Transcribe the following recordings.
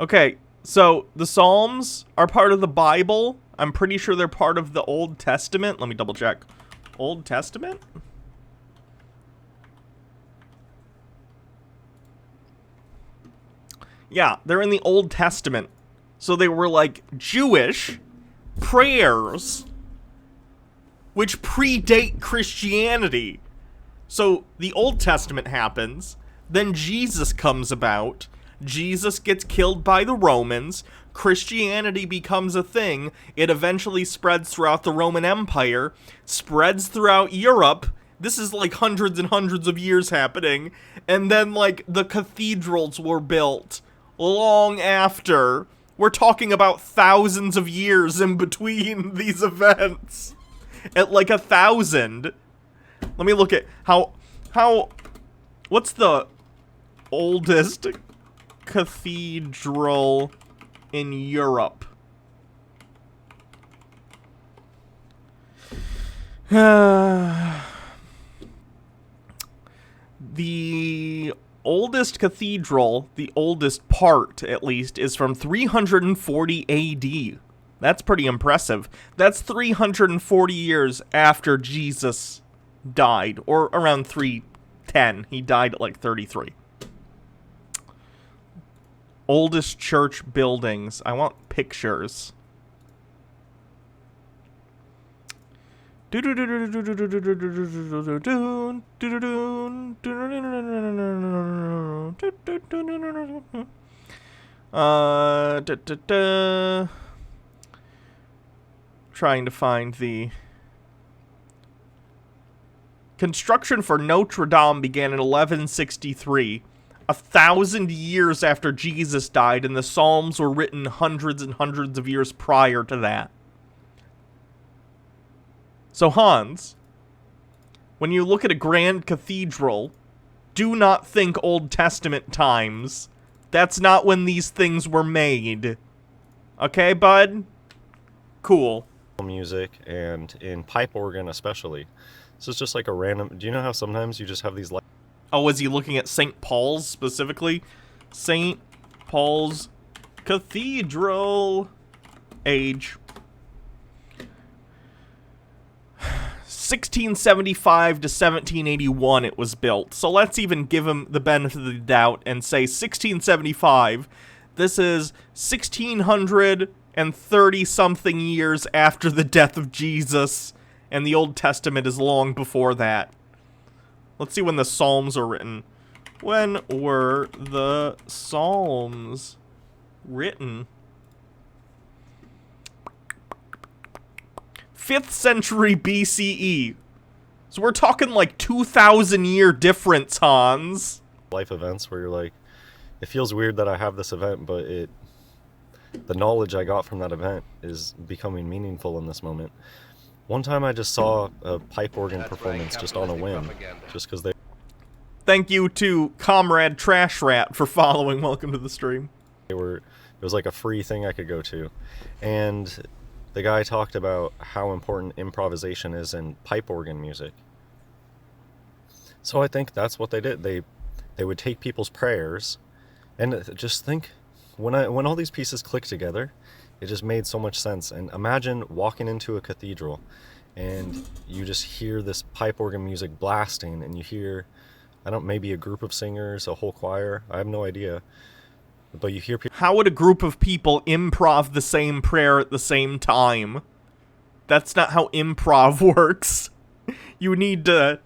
Okay, so the Psalms are part of the Bible. I'm pretty sure they're part of the Old Testament. Let me double check. Old Testament? Yeah, they're in the Old Testament. So they were like Jewish prayers which predate Christianity. So the Old Testament happens, then Jesus comes about, Jesus gets killed by the Romans, Christianity becomes a thing, it eventually spreads throughout the Roman Empire, spreads throughout Europe. This is like hundreds and hundreds of years happening, and then like the cathedrals were built long after. We're talking about thousands of years in between these events. At like 1,000. Let me look at how what's the oldest cathedral in Europe? The oldest cathedral, the oldest part at least, is from 340 AD. That's pretty impressive. That's 340 years after Jesus died, or around 310. He died at like 33. Oldest church buildings. I want pictures. Trying to find the... Construction for Notre Dame began in 1163, 1,000 years after Jesus died, and the Psalms were written hundreds and hundreds of years prior to that. So Hans, when you look at a grand cathedral, do not think Old Testament times. That's not when these things were made. Okay, bud? Cool. Music, and in pipe organ especially. This is just like a random... Do you know how sometimes you just have these... Oh, was he looking at St. Paul's specifically? St. Paul's Cathedral. Age. 1675 to 1781 it was built. So let's even give him the benefit of the doubt and say 1675. This is 1630-something years after the death of Jesus, and the Old Testament is long before that. Let's see when the Psalms are written. When were the Psalms written? 5th century BCE. So we're talking like 2,000 year difference, Hans. Life events where you're like, it feels weird that I have this event, but the knowledge I got from that event is becoming meaningful in this moment. One time I just saw a pipe organ performance just on a whim, just because they... Thank you to Comrade Trash Rat for following. Welcome to the stream. It was like a free thing I could go to. And the guy talked about how important improvisation is in pipe organ music. So I think that's what they did. They would take people's prayers, and just think, when all these pieces click together, it just made so much sense. And imagine walking into a cathedral and you just hear this pipe organ music blasting, and you hear, maybe a group of singers, a whole choir, I have no idea. But you hear people... How would a group of people improv the same prayer at the same time? That's not how improv works. You need to...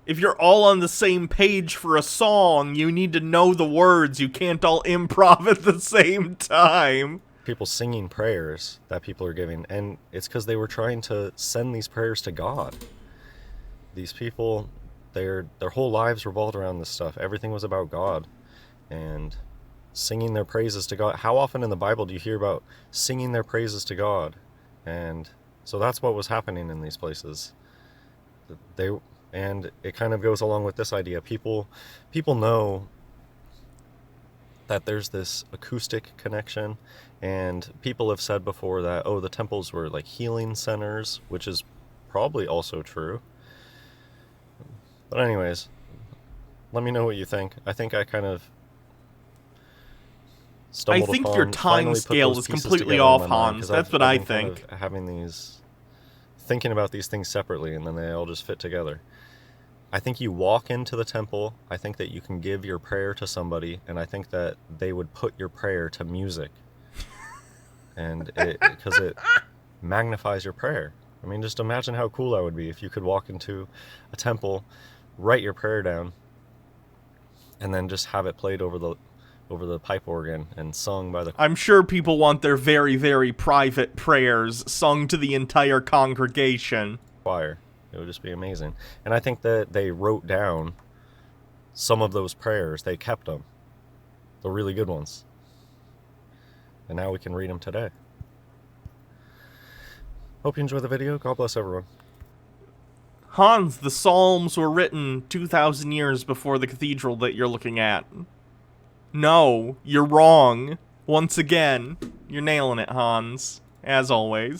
If you're all on the same page for a song, you need to know the words. You can't all improv at the same time. People singing prayers that people are giving, and it's because they were trying to send these prayers to God. These people, their whole lives revolved around this stuff. Everything was about God, and singing their praises to God. How often in the Bible do you hear about singing their praises to God? And so that's what was happening in these places. And it kind of goes along with this idea. People know that there's this acoustic connection, and people have said before that, oh, the temples were like healing centers, which is probably also true. But anyways, let me know what you think. I think I kind of I stumbled think upon. your time Finally put scale those is pieces completely together in off, my mind, Hans. 'cause That's what I've I been kind think. of having these, thinking about these things separately, and then they all just fit together. I think you walk into the temple, I think that you can give your prayer to somebody, and I think that they would put your prayer to music. And because it magnifies your prayer. I mean, just imagine how cool that would be if you could walk into a temple, write your prayer down, and then just have it played over the pipe organ and sung by the I'm sure people want their very, very private prayers sung to the entire congregation. choir. It would just be amazing. And I think that they wrote down some of those prayers. They kept them, the really good ones. And now we can read them today. Hope you enjoy the video. God bless everyone. Hans, the Psalms were written 2,000 years before the cathedral that you're looking at. No, you're wrong. Once again, you're nailing it, Hans. As always.